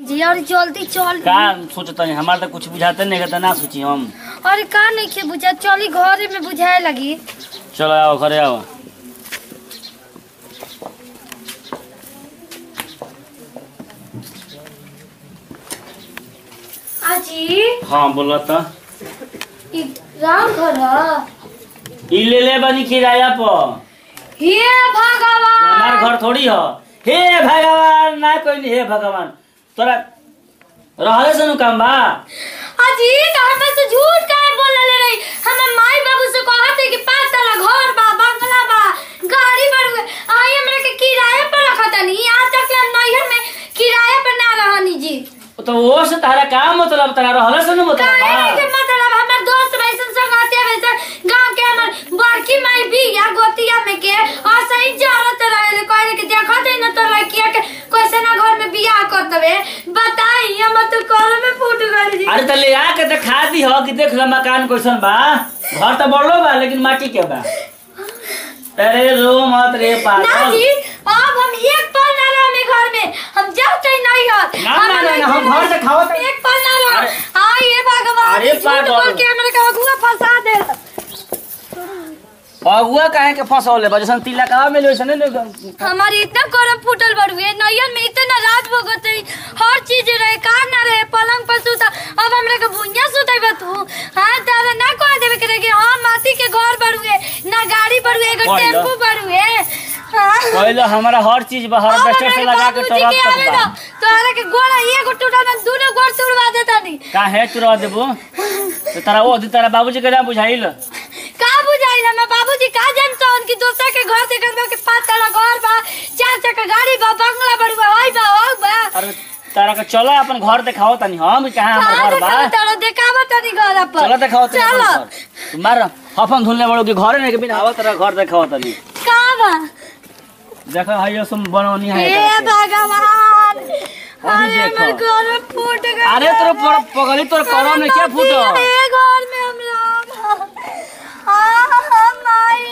जी और जल्दी चल। का सोचता है हमारा तो कुछ बुझाते नहीं कहता ना सोची हम। अरे का नहीं के बुझा चली घरे में बुझाए लगी। चलो आओ घरे आओ। आजी हाँ बोला तो राम घर ई ले बनी किराया पर। हे भगवान हमार घर थोड़ी हो। हे भगवान ना कोई नहीं। हे भगवान तोरा रहले से काम बा। अजी तो हमसे से झूठ काहे बोलले रही। हमर माई बाबू से कहत है कि 5 तला घर बा बंगला बा गाड़ी बड़ आई हमरा के किराए पर रखत नहीं। आज तक हम नैहर में किराए पर ना रहनी जी। तो वो से तारा का मतलब तारा रहले से मतलब काहे के मतलब हमर दोस्त वैसन संग आते वैसन गांव के हमर बड़की माई भी या गोतिया में के और सही जरूरत रहे कहले कि देखत है ना तो लड़किया के कैसे ना घर में बियाह कर देबे बताई हम तो कर में फूट गई। अरे त ले आ के दिखा दी हो कि देख ल मकान कैसन बा। घर तो बड़लो बा लेकिन माटी के बा। अरे रो मत रे पागल। ना जी अब हम एक पल ना रहे घर में हम जब तक नहीं है ना हम घर से खाओ एक पल ना रहे। हां ये भगवान अरे पागल के हमरा का अगुआ फंसा दे। अगुआ काहे के फंसौले बा जसन तिला का में लेसन ने। हमारी इतना करम फुटल बड़ुए नैयर में इतना रात भोगत हर चीज रहे का ना रहे पलंग पर सुता। अब हमरा के भुइया सुतैबे तू। हां तारे ना कह देबे करे कि हां माटी के घर बड़ुए ना गाड़ी बड़ुए एगो टेम्पू बड़ुए। पहले हमारा हर चीज बा हर बेस्टर से लगा के टरक तक बा। तोरा के गोड़ा एगो टूटा ना दोनों गोड़ तोड़वा देता नहीं। काहे तुरवा देबो तो तारा ओ तारा बाबूजी के ना बुझाइल का बुझाइल। हम बाबूजी का जानतो उनकी दोसर के घर देखत बा के 5 तला घर बा 4 चक्का गाड़ी बा बंगला बड़ुआ होई बा हो बा। अरे तारा के चलो अपन घर दिखाओ तनी हम कहां हमर घर बा। तारा देखावा तनी घर पर चलो दिखाओ तनी चलो तुम्हारा हफन धुलने वालों के घर में के बिना आवा तेरा घर दिखाओ तनी का बा। देखो हायो सम बनौनी है। हे भगवान अरे हमर घर फूट गया। अरे तोर पगली तोर करम में क्या फूटो। ये घर में हम राम हां माई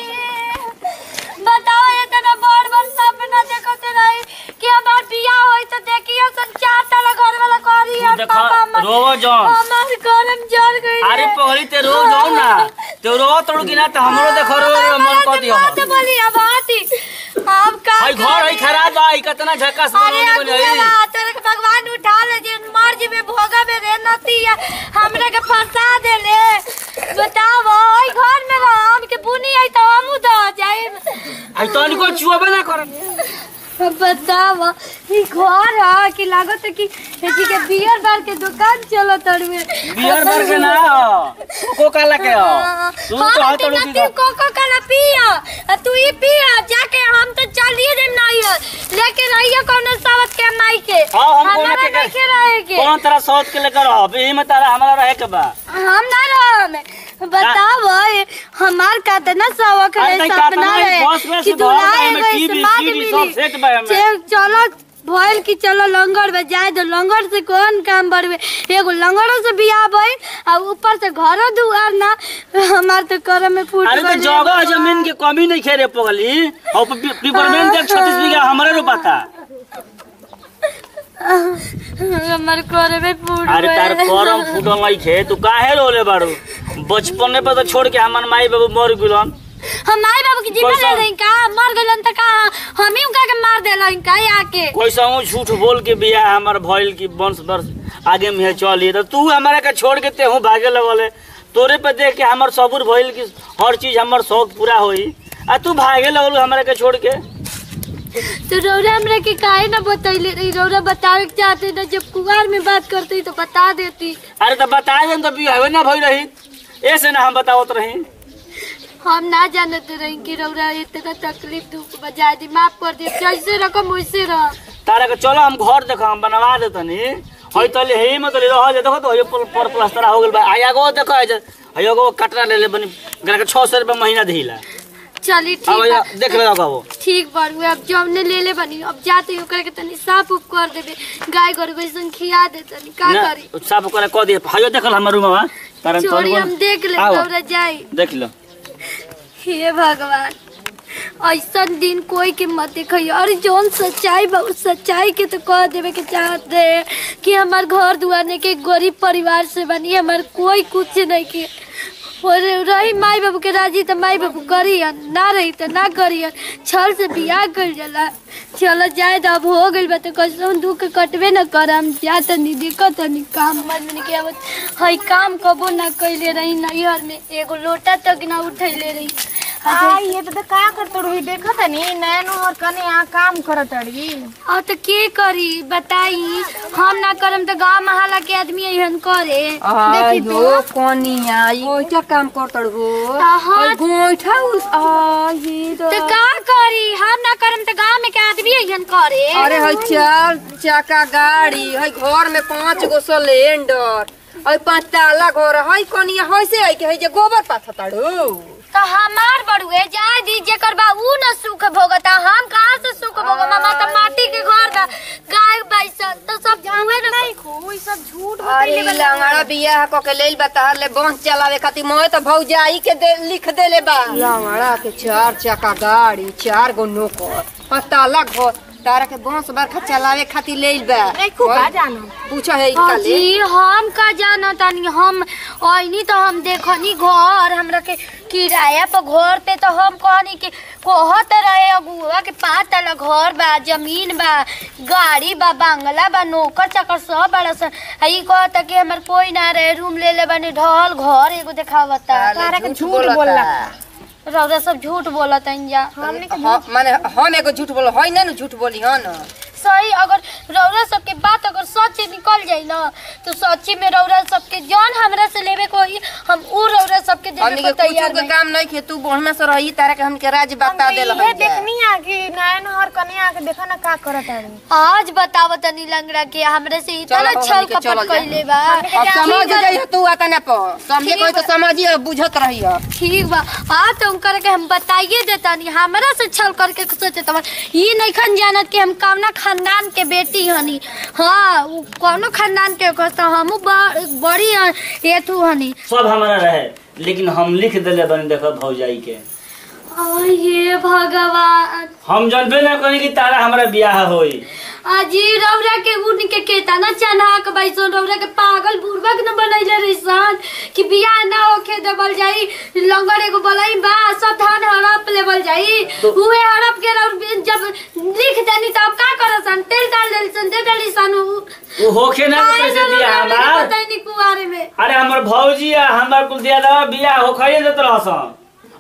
बताओ इतना बड़ सपना देखते रही कि हमार बियाह होई तो देखियो सन 4 तला घर वाला करी और पापा रोवो जौन हमार गरम जल गई। अरे पगली ते रो जाओ ना ते रो तोड़ की ना त हमरो देखो रो मन कर दियो। बात बोली अब आती हम का भाई घर है खराब बा ई कितना झकास बनौनी बनी। तेरे के भगवान उठा ले जे मर्जी में भोगा में रहनती है हमरा के फंसा देले। बताओ ओई घर में हम के बुनी आई तो हम उदा जाए आई तो इनको छुआबे ना कर। बताओ ई घर है कि लागत है कि एजी के बियर बार के दुकान चलो तड़वे। बियर बार के ना कोको कोला के हो तू तो हाथ तोड़ दी कोको कोला पिया तू ही पिया जाके हम तो चलिए देम नहीं है लेके रहिए कौन सावत के माई के। हम हमारा के रहे के कौन तरह सोच के लेकर हो बे में तारा हमारा रहे के बा। हम ना रहे बताओ हमार का तना शौक है सपना है कि दूल्हा चलो भइल कि चलो लंगर में जाए तो लंगर से कौन काम बढ़वे एगो लंगरों से बियाह भइल और ऊपर से घरो दुआर ना हमार तो करम में फूट। अरे तो जगह जमीन के कमी नहीं खेरे पगली और पिपरमेंट देख 36 बीघा हमरे रोपाता। हमार करम में फूट। अरे तार करम फूटल नहीं खे तू काहे रोले बाड़ू बचपन में तो छोड़ के हमर माई बाबू मर गेलन। हम माई बाबू की जीवन ले रही का मर गेलन त का हम ही उनका के मार देलन का आके कैसा हूं झूठ बोल के बिया हमर भइल की वंश वर्ष आगे में चली तो तू हमरा के छोड़ के तेहू भागे लगले तोरे पे देख के हमर सबूर भइल की हर चीज हमर शौक पूरा होई आ तू भागे लगल हमरा के छोड़ के। तो रौरा हमरा के काहे ना बतैले रही। रौरा बतावे के चाहते ना जब कुआर में बात करती तो बता देती। अरे तो बता दे तो बियाह ना भइल रही ऐसे ना हम बतावत रही। हम ना जानते रही कि रौरा इतना तकलीफ दुख बजा दी माफ कर दे जैसे रकम वैसे रह तारा के चलो हम घर देखो हम बनवा देतनी हई तले हे में तले रह जे देखो तो ये पर प्लास्टर हो गेल बा आया गो देखो हयो गो कटरा ले ले बनी गरा के 600 रुपया महीना देहिला। चली ठीक अब देख ले वो ठीक बारू अब जब ले ले बनी अब जाते ओकरा के तनी साफ उप कर देबे गाय गोरु वैसन खिया दे तनी का करी साफ करे क दे हयो देखल हमर रूमवा तारन छोड़ी हम देख ले दौड़ा जाई देख लो। हे भगवान ऐसा दिन कोई के मत देखिए। और जौन सच्चाई बा उस सच्चाई के तो कह देवे के चाहते हैं कि हमार घर दुआर के गरीब परिवार से बनी, हमार कोई कुछ नहीं के। और रही माई बाबू के राजी तो माई बाबू करियन, ना रही तो ना करियन। छल से बियाह कर जाला। चलो जाए अब हो गई बा तो कैसे दुख कटबे न करम। जा तनी देखो तनी काम मन के आवत है, काम कबो ना कैले रही नैहर में, एगो लोटा तक ना उठैले रही। ये तो का करत रही देखा तनी नैनो और कने यहाँ काम करत रही। और तो के करी बताई, हम ना करम तो गांव महला के आदमी यहन करे। देखी तो कोनिया गोइठा काम करत हो। हां गोइठा उस ये तो का करी, हम ना करम तो गांव में के आदमी यहन करे। अरे है चार चक्का गाड़ी है, घर में 5 गो सिलेंडर है, 5 ताला घर है, कोनिया है से है के है जे गोबर पाथताड़ू। तो हमार बड़ुए जाए दी जेकर बा ऊ न सुख भोगता, हम कहां से सुख भोग। मामा तो माटी के घर बा, गाय भैंस तो सब जुए नहीं खो, ई सब झूठ अरे लंगड़ा बियाह क के लेल बतार ले बंस चलावे खातिर मोय तो भौजाई के लिख देले बा। लंगड़ा के 4 चक्का गाड़ी, 4 गो नौकर, 5 ताला घर, तारा के बंस बरखा चलावे खातिर लेल बा। नहीं खूब का जानो पूछो है काले जी हम का जाना तानी। हम ओइनी तो हम देखनी घर हमरा के किराया पर घर पे, तो हम कहनी कि कहत रहे अगुआ के 5 ताला घर बा, जमीन बा, गाड़ी बा, बंगला बा, नौकर चाकर सब बड़ा सन। ई कहता कि हमर कोई ना रहे, रूम ले ले बनी ढल घर एगो देखावता। तारा के झूठ बोलला रौदा सब झूठ बोलत जा। माने हम एगो झूठ बोल है ना झूठ बोली हन सही। अगर रौरा सबके बात अगर सच निकल जाई ना तो सच्ची में रौरा सबके जान हमरा से लेवे कोई, हम उ रौरा सबके देवे को तैयार नहीं। काम नहीं के तू बढ़िया से रही, तारा के हमके राज बता देल है। देखनी आ कि नैन और कन्या के देखा ना का करत है। आज बतावत नी लंगड़ा के हमरे से इतना छल कपट कइले बा। अब समझ जाई तू आतने पर समझे कोई तो समझी बुझत रही है। ठीक बा आ तो उनकर के हम बताइए देता नी, हमरा से छल करके सोचे त ई नहीं खन जानत कि हम कौना खानदान के बेटी हनी। हाँ कौनो खानदान के कहता हम बड़ी एथू हनी। सब हमारा रहे लेकिन हम लिख देले बनी देखो भौजाई के। ये भगवान हम जानबे ना करी कि तारा हमारा बियाह होई। अजी रौरा के उन के केता ना चनाक बैसन रौरा के पागल बुर्बक न बनैले रहिसन कि बियाह ना होके देबल जाई। लंगर एगो बोलाई बा सब धान हड़प लेबल जाई, उहे हड़प के और जब लिख देनी तब का करसन तेल डाल देलसन दे देलिसन उ होके ना कैसे बियाह हमार पता नहीं कुवारे में। अरे हमर भौजी आ हमर कुल दिया दा बियाह होखैए देत रहसन,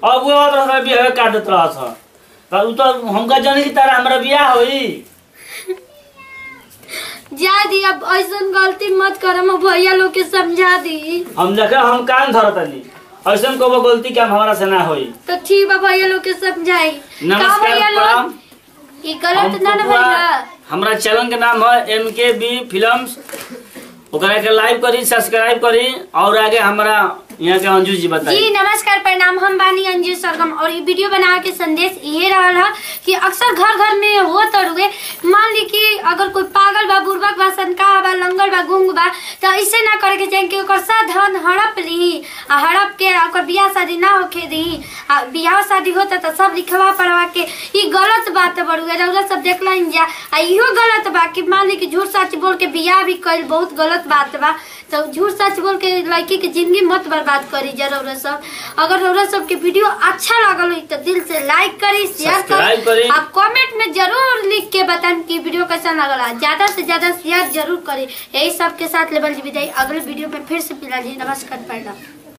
अब वो रहत बियाह काट देत रहसन। त उ तो हमका जानी कि तारा हमारा बियाह होई। जा दी अब ऐसन गलती मत करम, भैया लोग के समझा दी। हम देखा हम कान धरतनी ऐसन को गलती काम हमारा से ना होई। तो ठीक बा भैया लोग के समझाई। नमस्कार प्रणाम। ये गलत ना भैया। हमारा चैनल के नाम है MKB फिल्म्स, ओकरा के लाइक करी सब्सक्राइब करी और आगे हमारा यहाँ के अंजू जी बताइए। जी नमस्कार प्रणाम, हम बानी अंजू सरगम और ये वीडियो बना के संदेश ये रहा कि अक्सर घर घर में हो तरुए मान ली कि अगर कोई पागल बा बुर्बक बा सनका बा लंगर बा गुंग बा तो ऐसे ना करे के चाहिए कि ओकर सा धन हड़प ली आ हड़प के ओकर बियाह शादी ना होके दी। बियाह शादी होता तो सब लिखवा पढ़वा के ये गलत बात बड़ुए रौरा सब देखला जा। आ इहो गलत बा कि मान ली कि झूठ सच बोल के बियाह भी कइल बहुत गलत बात बा। तो झूठ सच बोल के लड़की की जिंदगी मत बर्बाद करी जा रौरा सब। अगर रौरा सब के वीडियो अच्छा लागल हो तो दिल से लाइक करी शेयर करी और कमेंट में जरूर लिख के बताएं कि वीडियो कैसा लगला। ज्यादा से ज्यादा शेयर जरूर करी। यही सब के साथ लेवल विदाई, अगले वीडियो में फिर से मिला जी। नमस्कार प्रणाम।